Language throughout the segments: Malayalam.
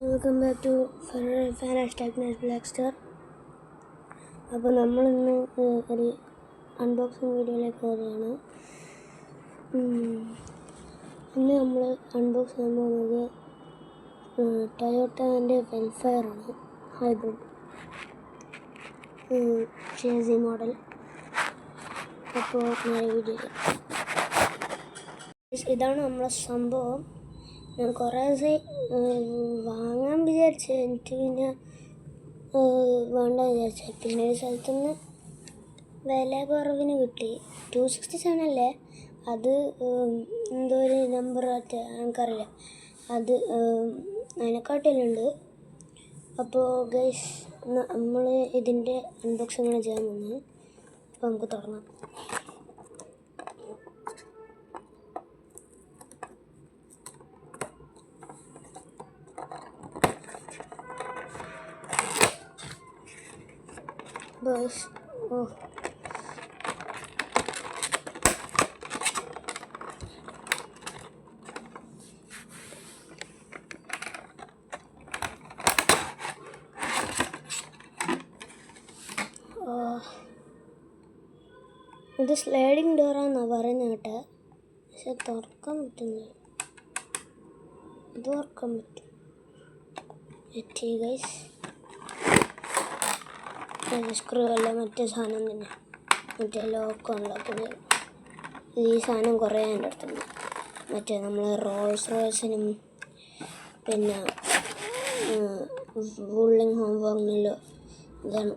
Welcome back to fan black star. അപ്പോൾ നമ്മളിന്ന് ഒരു അൺബോക്സിങ് വീഡിയോയിലേക്ക് വരികയാണ്. ഇന്ന് നമ്മൾ അൺബോക്സ് ചെയ്യാൻ പോകുന്നത് ടൊയോട്ടൻ്റെ വെൽഫെയറാണ്. Hybrid chassis model. അപ്പോൾ വീഡിയോ ഇതാണ് നമ്മളെ സംഭവം. ഞാൻ കുറേ ദിവസം വാങ്ങാൻ വിചാരിച്ചു, എനിക്ക് പിന്നെ വേണ്ട വിചാരിച്ചു. പിന്നെ ഒരു സ്ഥലത്തുനിന്ന് വില കുറവിന് കിട്ടി. 267 അല്ലേ, അത് എന്തോ ഒരു നമ്പർ എനിക്കറിയില്ല, അത് അതിനെക്കാട്ടിലുണ്ട്. അപ്പോൾ ഗൈസ് നമ്മൾ ഇതിൻ്റെ അൺബോക്സിംഗ് ആണ് ചെയ്യാൻ പോകുന്നത്. അപ്പോൾ നമുക്ക് തുടങ്ങാം. ബസ് ഇത് സ്ലൈഡിങ് ഡോറാന്നാണ് പറയുന്നത് കേട്ടെ, പക്ഷെ തുറക്കാൻ പറ്റുന്നില്ല. ഇത് തുറക്കാൻ പറ്റും. ഗൈസ് സ്ക്രൂ അല്ല, മറ്റേ സാധനം തന്നെ, മറ്റേ ലോക്കുള്ള പുതിയ. ഈ സാധനം കുറേ എൻ്റെ അടുത്തുണ്ട്. മറ്റേ നമ്മൾ റോൾസ് റോയ്സിനും പിന്നെ വുള്ളിങ് ഹോം വാങ്ങില്ലോ, ഇതാണ്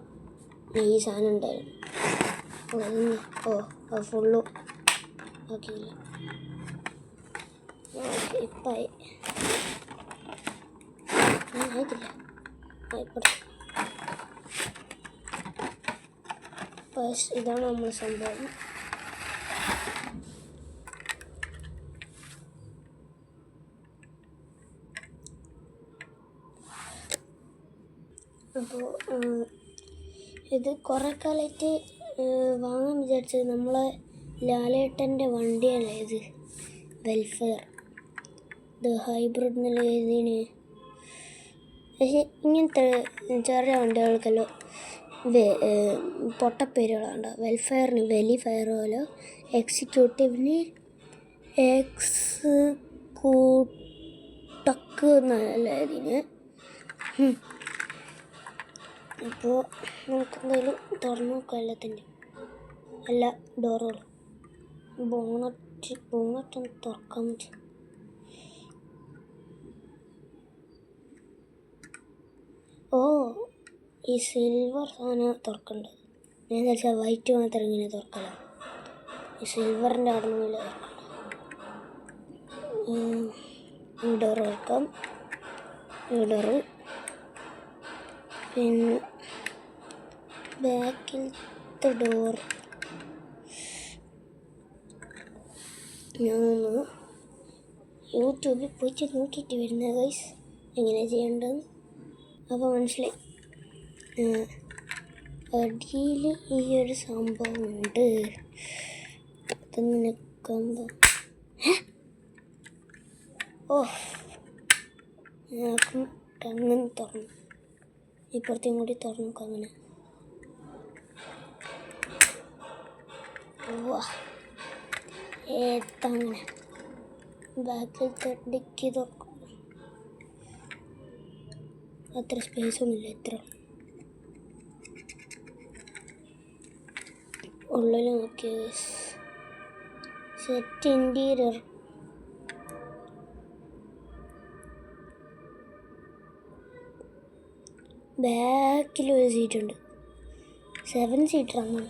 ഈ സാധനം ഉണ്ടായിരുന്നു. അത് ഫുള്ളു ആക്കിയില്ല. ഓക്കെ, ഇപ്പായി ആയിട്ടില്ല, ആയിക്കോട്ടെ. ഇതാണ് നമ്മൾ സംഭവം. അപ്പോൾ ഇത് കുറേ കാലമായിട്ട് വാങ്ങാൻ വിചാരിച്ചത്. നമ്മളെ ലാലേട്ടൻ്റെ വണ്ടിയല്ലേ ഇത്, വെൽഫെയർ. ഇത് ഹൈബ്രിഡ് എന്നുള്ള ഇതിന്, പക്ഷേ ഇങ്ങനത്തെ ചെറിയ വണ്ടികൾക്കല്ലോ പൊട്ടപ്പേരുകളുണ്ട്. വെൽഫെയറിന് വെലിഫെയർ പോലെ, എക്സിക്യൂട്ടീവിന് എക്സ്കൂട്ടക്ക് എന്നല്ല ഇതിന്. അപ്പോൾ നമുക്കെന്തായാലും തുറന്നു നോക്കാം എല്ലാത്തിൻ്റെ. അല്ല, ഡോറുകൾ ബോണറ്റൊന്ന് തുറക്കാൻ പറ്റും. ഈ സിൽവർ സാധനം തുറക്കണ്ടത്. ഞാൻ വിചാരിച്ചാൽ വൈറ്റ് മാത്രം ഇങ്ങനെ തുറക്കല. ഈ സിൽവറിൻ്റെ അവിടെ നിന്ന് തുറക്കണ്ട. ഡോറ് തുറക്കാം. ഈ ഡോറ്, പിന്നെ ബാക്കിലത്തെ ഡോർ ഞാൻ യൂട്യൂബിൽ പോയിട്ട് നോക്കിയിട്ട് വരുന്ന ഗൈസ് എങ്ങനെയാണ് ചെയ്യേണ്ടതെന്ന്. അപ്പോൾ മനസ്സിലായി. അടിയിൽ ഈ ഒരു സംഭവമുണ്ട്. അതിങ്ങനെ കമ്പം അങ്ങനെ തുറന്നു. ഇപ്പുറത്തേയും കൂടി തുറന്നു നോക്കാം. അങ്ങനെ ഏത്തങ്ങനെ ബാക്കിൽ ഡിക്കി തുറക്കും. അത്ര സ്പേസൊന്നുമില്ല, എത്ര ഉള്ളിൽ നോക്കിയ സെറ്റ് ഇൻറ്റീരിയർ. ബാക്കിൽ ഒരു സീറ്റുണ്ട്. 7 സീറ്ററാണ്.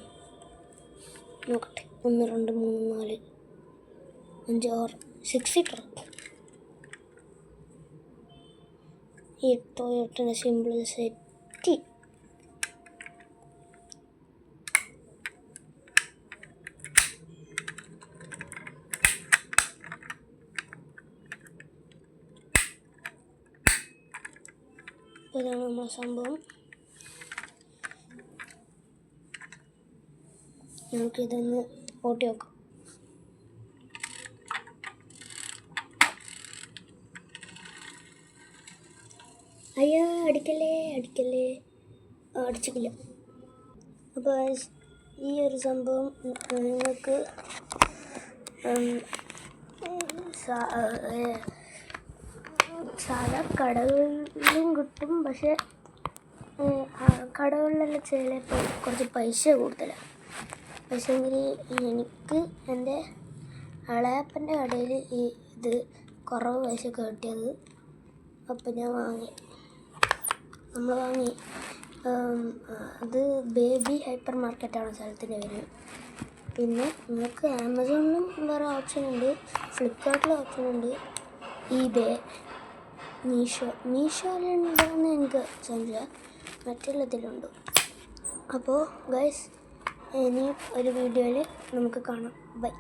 നോക്കട്ടെ, 1 2 3 4 5 6 6 സീറ്റർ. ഈ ടൊയോട്ടയുടെ സിമ്പിൾ സെറ്റ്. ഇതാണ് നമ്മളെ സംഭവം. നമുക്കിതൊന്ന് ഓട്ടി വെക്കാം. അയ്യോ അടിക്കല്ലേ അടിക്കല്ലേ അടിച്ചിട്ടില്ല. അപ്പോൾ ഈ ഒരു സംഭവം നിങ്ങൾക്ക് സാധാ കടകളിലും കിട്ടും. പക്ഷേ കടകളിലെല്ലാം ചിലപ്പോൾ കുറച്ച് പൈസ കൂടുതലാണ്. പക്ഷേങ്കിൽ എനിക്ക് എൻ്റെ ഇളയപ്പൻ്റെ കടയിൽ ഇത് കുറവ് പൈസക്ക് കിട്ടിയത്. അപ്പം ഞാൻ വാങ്ങി. അത് ബേബി ഹൈപ്പർ മാർക്കറ്റാണ് സ്ഥലത്തിൻ്റെ പേര്. പിന്നെ നിങ്ങൾക്ക് ആമസോണിലും വേറെ ഓപ്ഷനുണ്ട്, ഫ്ലിപ്കാർട്ടിലും ഓപ്ഷനുണ്ട്, ഈബേ, മീഷോയിലുണ്ടെന്ന് എനിക്ക് സംശയം, മറ്റുള്ളതിലുണ്ട്. അപ്പോൾ ഗൈസ്, ഇനി ഒരു വീഡിയോയിൽ നമുക്ക് കാണാം. ബൈ.